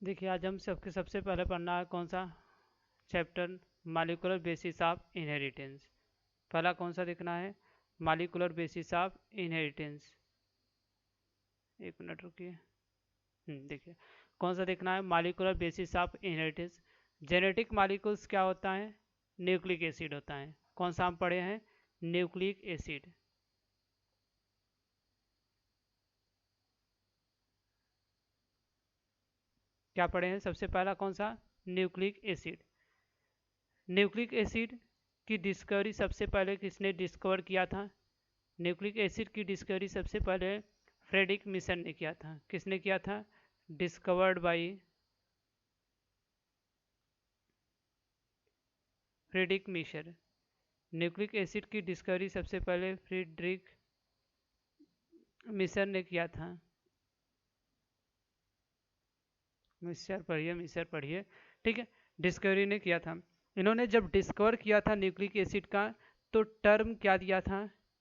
देखिए आज हम सबसे पहले पढ़ना है कौन सा chapter, molecular basis of inheritance. पहला कौन सा देखना है, मालिकुलर बेसिस ऑफ इनहेरिटेंस। एक मिनट रुकिए। देखिए कौन सा देखना है, molecular basis of inheritance. Genetic molecules क्या होता है, न्यूक्लिक एसिड होता है। कौन सा हम पढ़े हैं, न्यूक्लिक एसिड। क्या पढ़े हैं, सबसे पहला कौन सा, न्यूक्लिक एसिड। न्यूक्लिक एसिड की डिस्कवरी सबसे पहले किसने डिस्कवर किया था, न्यूक्लिक एसिड की डिस्कवरी सबसे पहले फ्रेडरिक मिशन ने किया था। किसने किया था, discovered by Friedrich Miescher. Nucleic acid की डिस्कवरी सबसे पहले फ्रेडरिक मिशर ने किया था। मिशर पढ़िए, ठीक है। डिस्कवरी ने किया था। इन्होंने जब डिस्कवर किया था न्यूक्लिक एसिड का, तो टर्म क्या दिया था,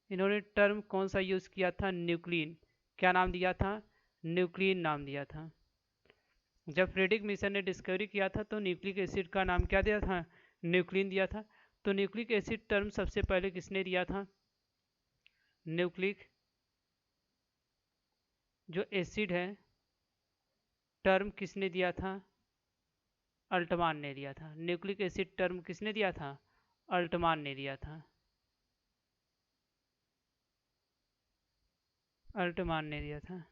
इन्होंने टर्म कौन सा यूज किया था, न्यूक्लिन। क्या नाम दिया था, न्यूक्लिन नाम दिया था। जब फ्रेडरिक मिशन ने डिस्कवरी किया था तो न्यूक्लिक एसिड का नाम क्या दिया था, न्यूक्लिन दिया था। तो न्यूक्लिक एसिड टर्म सबसे पहले किसने दिया था, न्यूक्लिक जो एसिड है टर्म किसने दिया था, अल्टमान ने दिया था। न्यूक्लिक एसिड टर्म किसने दिया था, अल्टमान ने दिया था। अल्टमान ने दिया था।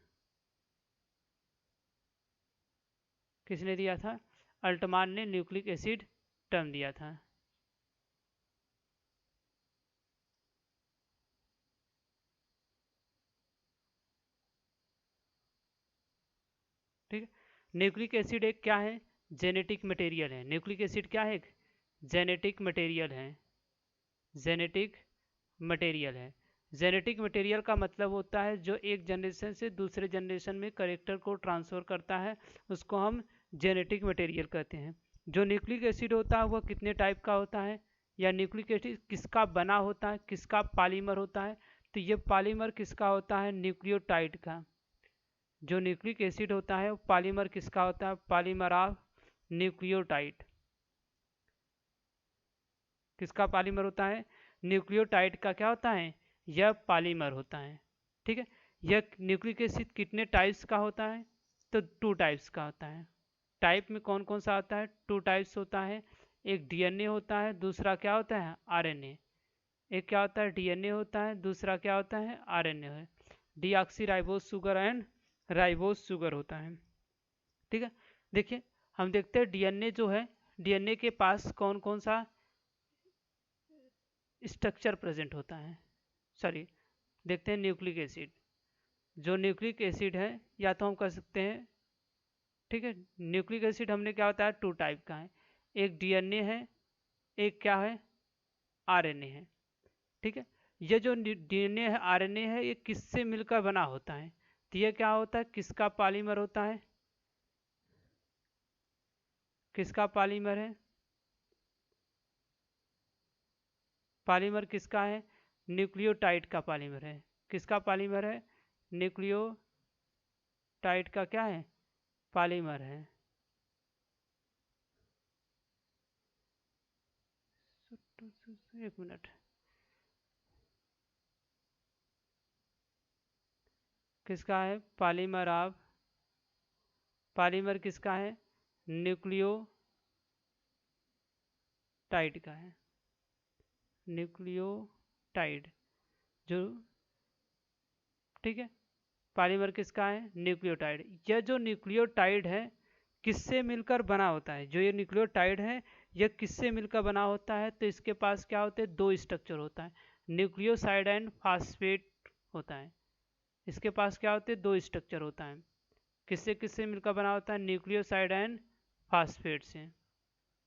किसने दिया था, अल्टमान ने न्यूक्लिक एसिड टर्म दिया था। ठीक है। न्यूक्लिक एसिड एक क्या है, जेनेटिक मटेरियल है। न्यूक्लिक एसिड क्या है, एक जेनेटिक मटेरियल है। जेनेटिक मटेरियल है। जेनेटिक मटेरियल का मतलब होता है जो एक जनरेशन से दूसरे जनरेशन में करेक्टर को ट्रांसफर करता है, उसको हम जेनेटिक मटेरियल कहते हैं। जो न्यूक्लिक एसिड होता है वह कितने टाइप का होता है, या न्यूक्लिक एसिड किसका बना होता है, किसका पॉलीमर होता है। तो ये पॉलीमर किसका होता है, न्यूक्लियोटाइड का। जो न्यूक्लिक एसिड होता है वो पॉलीमर किसका होता है, पॉलीमर ऑफ न्यूक्लियोटाइड। किसका पॉलीमर होता है, न्यूक्लियोटाइड का क्या होता है, यह पॉलीमर होता है। ठीक है। यह न्यूक्लिक एसिड कितने टाइप्स का होता है, तो टू टाइप्स का होता है। टाइप में कौन कौन सा होता है, टू टाइप्स होता है। एक डीएनए होता है, दूसरा क्या होता है, आरएनए। एक क्या होता है, डीएनए होता है, दूसरा क्या होता है, आरएनए है। Deoxy ribose sugar and ribose sugar होता है। ठीक है। देखिए हम देखते हैं डीएनए जो है, डीएनए के पास कौन कौन सा स्ट्रक्चर प्रेजेंट होता है, सॉरी, देखते हैं न्यूक्लिक एसिड। जो न्यूक्लिक एसिड है या तो हम कह सकते हैं, ठीक है, न्यूक्लिक एसिड हमने क्या होता है, टू टाइप का है। एक डीएनए है, एक क्या है, आरएनए है। ठीक है। ये जो डीएनए है, आरएनए है, ये किससे मिलकर बना होता है, तो ये क्या होता है, किसका पॉलीमर होता है, किसका पॉलीमर है, पॉलीमर किसका है, न्यूक्लियोटाइड का पॉलीमर है। किसका पॉलीमर है, न्यूक्लियोटाइड का क्या है, पॉलीमर है। एक मिनट, किसका है, पॉलीमर ऑफ, पॉलीमर किसका है, न्यूक्लियोटाइड का है। न्यूक्लियोटाइड जो, ठीक है, पॉलीमर किसका है, न्यूक्लियोटाइड। यह जो न्यूक्लियोटाइड है किससे मिलकर बना होता है, जो ये न्यूक्लियोटाइड है यह किससे मिलकर बना होता है, तो इसके पास क्या होते हैं, दो स्ट्रक्चर होता है, न्यूक्लियोसाइड एंड फास्फेट होता है। इसके पास क्या होते हैं, दो स्ट्रक्चर होता है। किससे किससे मिलकर बना होता है, न्यूक्लियोसाइड एंड फास्फेट से।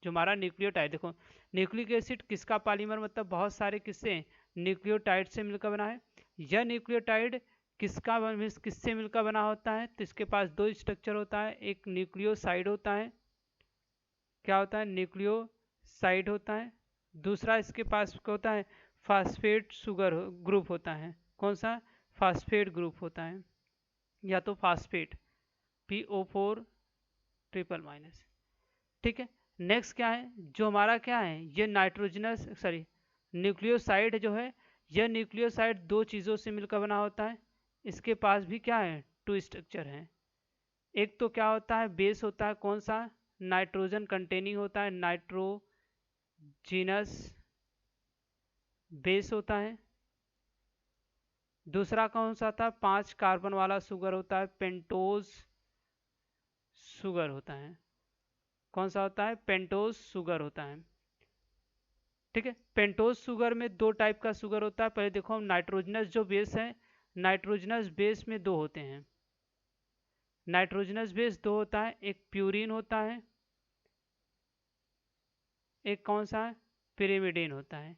जो हमारा न्यूक्लियोटाइड, देखो न्यूक्लिक एसिड किसका पॉलीमर, मतलब बहुत सारे किससे, न्यूक्लियोटाइड से मिलकर बना है। यह न्यूक्लियोटाइड किससे मिलकर बना होता है, तो इसके पास दो स्ट्रक्चर होता है, एक न्यूक्लियोसाइड होता है, क्या होता है, न्यूक्लियोसाइड होता है। दूसरा इसके पास क्या होता है, फास्फेट शुगर ग्रुप होता है। कौन सा, फास्फेट ग्रुप होता है, या तो फास्फेट PO4 ट्रिपल माइनस। ठीक है, नेक्स्ट क्या है, जो हमारा क्या है, ये नाइट्रोजनस सॉरी न्यूक्लियोसाइड जो है, यह न्यूक्लियोसाइड दो चीज़ों से मिलकर बना होता है। इसके पास भी क्या है, टू स्ट्रक्चर है। एक तो क्या होता है, बेस होता है, कौन सा, नाइट्रोजन कंटेनिंग होता है, नाइट्रोजिनस बेस होता है। दूसरा कौन सा था, 5 कार्बन वाला शुगर होता है, पेंटोज शुगर होता है। कौन सा होता है, पेंटोज शुगर होता है। ठीक है, पेंटोज शुगर में दो टाइप का शुगर होता है। पहले देखो, हम नाइट्रोजनस जो बेस है, नाइट्रोजनस बेस में दो होते हैं। नाइट्रोजनस बेस दो होता है, एक प्यूरिन होता है, एक कौन सा है, पिरिमिडीन होता है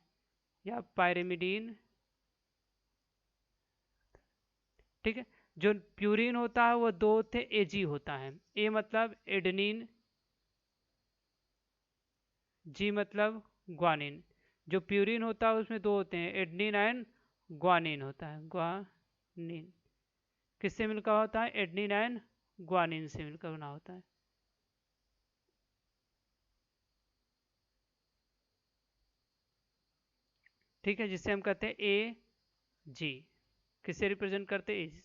या पायरिमिडीन। ठीक है, जो प्यूरिन होता है वो दो होते, एजी होता है, ए मतलब एडनिन, जी मतलब ग्वानिन। जो प्यूरिन होता है उसमें दो होते हैं, एडनिन एंड ग्वानिन होता है, ग्वानिन। किससे मिलकर होता है, एडनिन एंड ग्वानिन से मिलकर बना होता है। ठीक है, जिससे हम कहते हैं ए जी, किससे रिप्रेजेंट करते हैं, ए।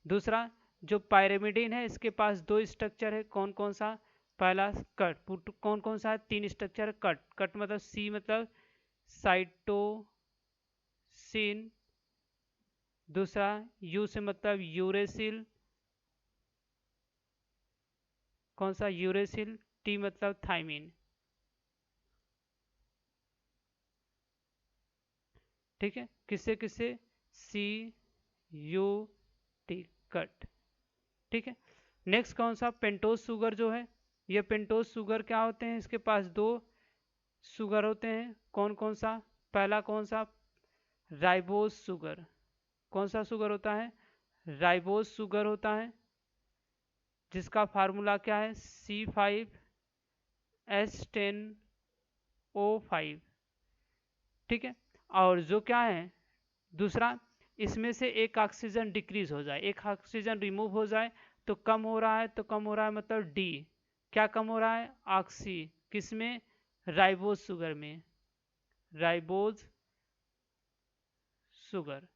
दूसरा, जो पायरेमिडीन है, इसके पास दो स्ट्रक्चर है, कौन कौन सा, पहला कट, कौन कौन सा है, तीन स्ट्रक्चर है, कट, कट मतलब सी मतलब साइटोसिन। दूसरा, यू से मतलब यूरेसिल, कौन सा, यूरेसिल। टी मतलब थाइमिन। ठीक है, किससे किससे, सी यू टी, कट। ठीक है, नेक्स्ट कौन सा, पेंटोज शुगर जो है, ये पेंटोज शुगर क्या होते हैं, इसके पास दो शुगर होते हैं, कौन कौन सा, पहला कौन सा, राइबोज शुगर। कौन सा शुगर होता है, राइबोज शुगर होता है, जिसका फार्मूला क्या है, C5H10O5। ठीक है, और जो क्या है, दूसरा, इसमें से एक ऑक्सीजन डिक्रीज हो जाए, एक ऑक्सीजन रिमूव हो जाए, तो कम हो रहा है, तो कम हो रहा है मतलब डी। क्या कम हो रहा है, ऑक्सी, किसमें, राइबोज शुगर में, राइबोज शुगर।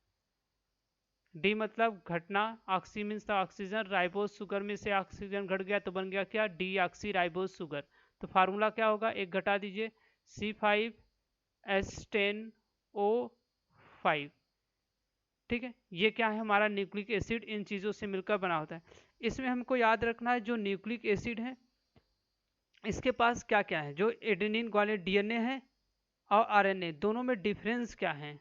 डी मतलब घटना, oxy means oxygen, ribose sugar में से ऑक्सीजन घट गया तो बन गया क्या, डी ऑक्सी राइबोज शुगर। तो फार्मूला क्या होगा, एक घटा दीजिए, C5H10O5। ठीक है, ये क्या है, हमारा न्यूक्लिक एसिड इन चीज़ों से मिलकर बना होता है। इसमें हमको याद रखना है, जो न्यूक्लिक एसिड है इसके पास क्या क्या है, जो एडेनिन वाले डीएनए है और आरएनए दोनों में डिफरेंस क्या है,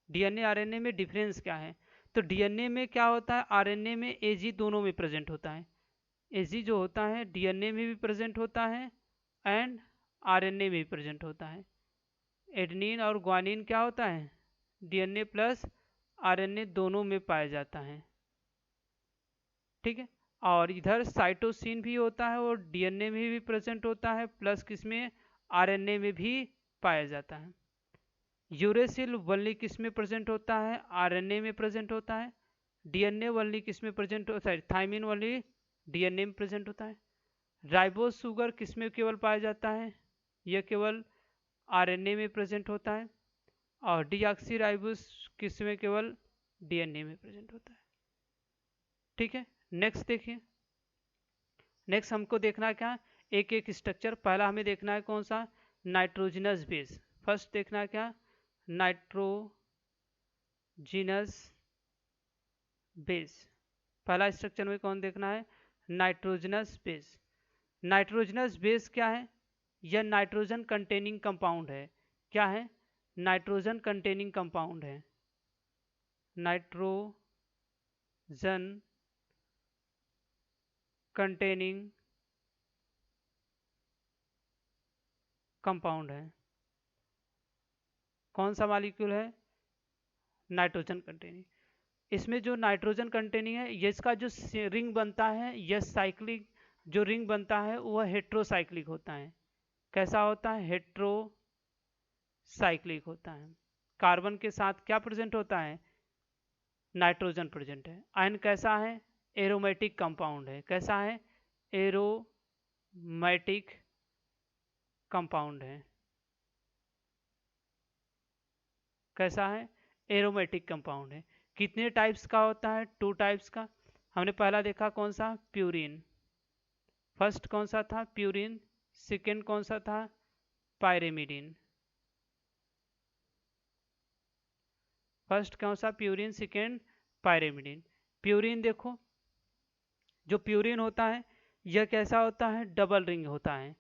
डीएनए आरएनए में डिफरेंस क्या है। तो डीएनए में क्या होता है, आरएनए में एजी दोनों में प्रेजेंट होता है। एजी जो होता है डीएनए में भी प्रेजेंट होता है एंड आरएनए में भी प्रेजेंट होता है। एडनिन और ग्वानिन क्या होता है, डीएनए प्लस आरएनए दोनों में पाया जाता है। ठीक है, और इधर साइटोसिन भी होता है, और डीएनए में भी प्रेजेंट होता है, प्लस किसमें, आरएनए में भी पाया जाता है। यूरेसिल वनली किस में प्रेजेंट होता है, आरएनए में प्रेजेंट होता है। डीएनए वनली किस में प्रेजेंट होता है, थाइमिन वनली डीएनए में प्रेजेंट होता है। राइबोज शुगर किस में केवल पाया जाता है, यह केवल आरएनए में प्रेजेंट होता है। और डीऑक्सी राइबोज किस में, केवल डीएनए में प्रेजेंट होता है। ठीक है, नेक्स्ट देखिए, नेक्स्ट हमको देखना है क्या, एक एक स्ट्रक्चर। पहला हमें देखना है कौन सा, नाइट्रोजनस बेस। फर्स्ट देखना है क्या, नाइट्रोजिनस बेस। पहला स्ट्रक्चर में कौन देखना है, नाइट्रोजनस बेस। नाइट्रोजनस बेस क्या है, यह नाइट्रोजन कंटेनिंग कंपाउंड है। क्या है, नाइट्रोजन कंटेनिंग कंपाउंड है, नाइट्रोजन कंटेनिंग कंपाउंड है। कौन सा मॉलिक्यूल है, नाइट्रोजन कंटेनिंग। इसमें जो नाइट्रोजन कंटेनिंग है, ये इसका जो रिंग बनता है, यह साइक्लिक जो रिंग बनता है वह हेट्रोसाइक्लिक होता है। कैसा होता है, हेट्रोसाइक्लिक होता है। कार्बन के साथ क्या प्रेजेंट होता है, नाइट्रोजन प्रेजेंट है। आयन कैसा है, एरोमेटिक कंपाउंड है। कैसा है, एरोमेटिक एरोमेटिक कंपाउंड है। कैसा है? एरोमेटिक कंपाउंड है। कितने टाइप्स का होता है? 2 टाइप्स का। हमने पहला देखा कौन सा? प्यूरिन। फर्स्ट कौन सा था? प्यूरिन। सेकेंड कौन सा था? पायरेमिडीन। फर्स्ट कौन सा? प्यूरिन। सेकेंड पायरेमिडीन। प्यूरिन देखो, जो प्यूरिन होता है यह कैसा होता है? डबल रिंग होता है।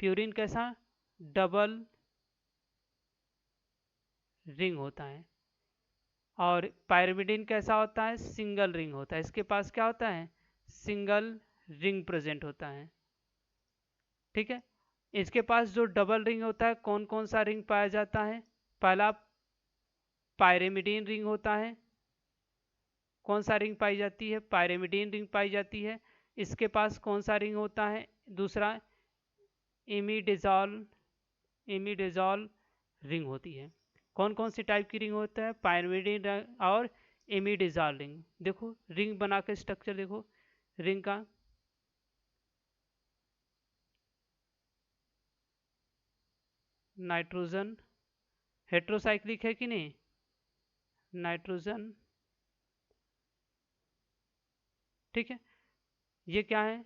प्यूरिन कैसा? डबल रिंग होता है। और पायरिमिडीन कैसा होता है? सिंगल रिंग होता है। इसके पास क्या होता है? सिंगल रिंग प्रेजेंट होता है। ठीक है। इसके पास जो डबल रिंग होता है, कौन कौन सा रिंग पाया जाता है? पहला पायरिमिडीन रिंग होता है। कौन सा रिंग पाई जाती है? पायरिमिडीन रिंग पाई जाती है। इसके पास कौन सा रिंग होता है? दूसरा इमिडाजोल। इमिडाजोल रिंग होती है। कौन कौन सी टाइप की रिंग होता है? पायरिमिडीन और इमिडाजोल रिंग। देखो रिंग बना के स्ट्रक्चर देखो रिंग का। नाइट्रोजन हेट्रोसाइक्लिक है कि नहीं? नाइट्रोजन, ठीक है। ये क्या है?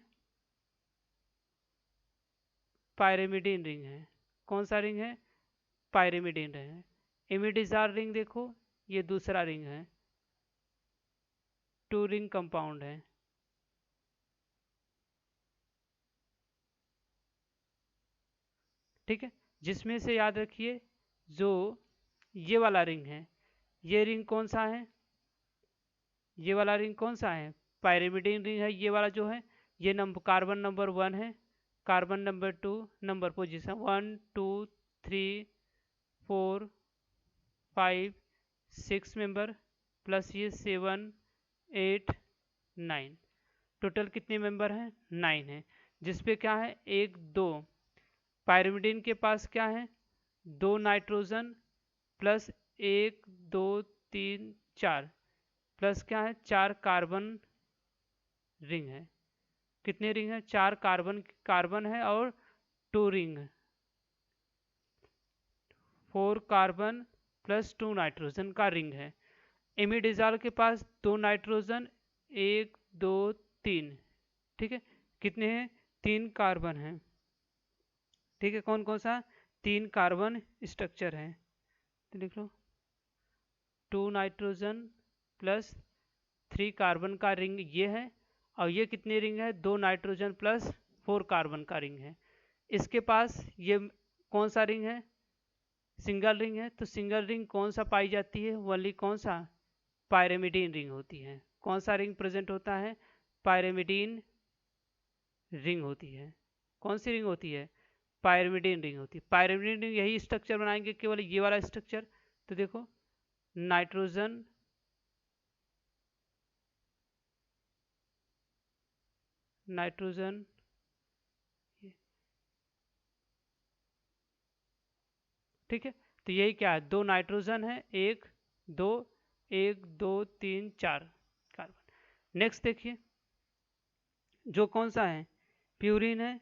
पायरिमिडीन रिंग है। कौन सा रिंग है? पायरिमिडीन रिंग है। इमिडाजोल रिंग देखो, ये दूसरा रिंग है, 2 रिंग कंपाउंड है। ठीक है। जिसमें से याद रखिए, जो ये वाला रिंग है, ये रिंग कौन सा है? ये वाला रिंग कौन सा है? पायरिमिडीन रिंग है। ये वाला जो है, ये नंबर कार्बन नंबर 1 है, carbon number 2, number position 1 2 3 4 5 6 member, plus ये 7 8 9। टोटल कितने मेंबर हैं? 9 है। जिसपे क्या है? 1 2। पायरिमिडीन के पास क्या है? 2 नाइट्रोजन प्लस 1 2 3 4, प्लस क्या है? 4 कार्बन रिंग है। कितने रिंग है? 4 कार्बन कार्बन है और 2 रिंग, 4 कार्बन प्लस 2 नाइट्रोजन का रिंग है। इमिडाजोल के पास 2 नाइट्रोजन 1 2 3, ठीक है। कितने हैं? 3 कार्बन हैं। ठीक है। कौन कौन सा? 3 कार्बन स्ट्रक्चर है, तो लिख लो 2 नाइट्रोजन प्लस 3 कार्बन का रिंग ये है। और ये कितने रिंग है? 2 नाइट्रोजन प्लस 4 कार्बन का रिंग है। इसके पास ये कौन सा रिंग है? सिंगल रिंग है। तो सिंगल रिंग कौन सा पाई जाती है? ओनली कौन सा? पायरिमिडीन रिंग होती है। कौन सा रिंग प्रेजेंट होता है? पायरिमिडीन रिंग होती है। कौन सी रिंग होती है? पायरिमिडीन रिंग होती है। पायरिमिडीन रिंग यही स्ट्रक्चर बनाएंगे, केवल ये वाला स्ट्रक्चर। तो देखो नाइट्रोजन नाइट्रोजन ठीक है। तो यही क्या है? 2 नाइट्रोजन है, 1 2 1 2 3 4 कार्बन। नेक्स्ट देखिए, जो कौन सा है? प्यूरिन है।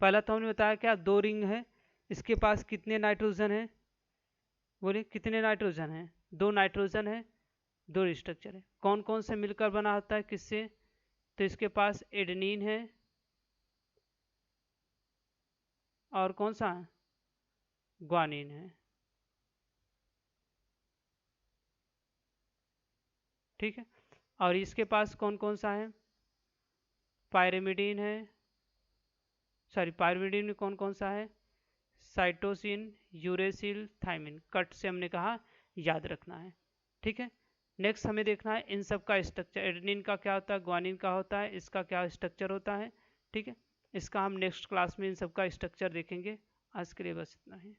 पहला तो हमने बताया क्या? 2 रिंग है। इसके पास कितने नाइट्रोजन है? बोलिए कितने नाइट्रोजन है? 2 नाइट्रोजन है, 2 स्ट्रक्चर है। कौन कौन से मिलकर बना होता है? किससे? तो इसके पास एडेनिन है, और कौन सा है? ग्वानिन है। ठीक है। और इसके पास कौन कौन सा है? पायरिमिडीन है, सॉरी पायरिमिडीन में कौन कौन सा है? Cytosine, uracil, thymine. कट से हमने कहा याद रखना है। ठीक है। नेक्स्ट हमें देखना है इन सब का स्ट्रक्चर। एडेनिन का क्या होता है? ग्वानिन का होता है, इसका क्या स्ट्रक्चर होता है? ठीक है। इसका हम नेक्स्ट क्लास में इन सब का स्ट्रक्चर देखेंगे। आज के लिए बस इतना ही।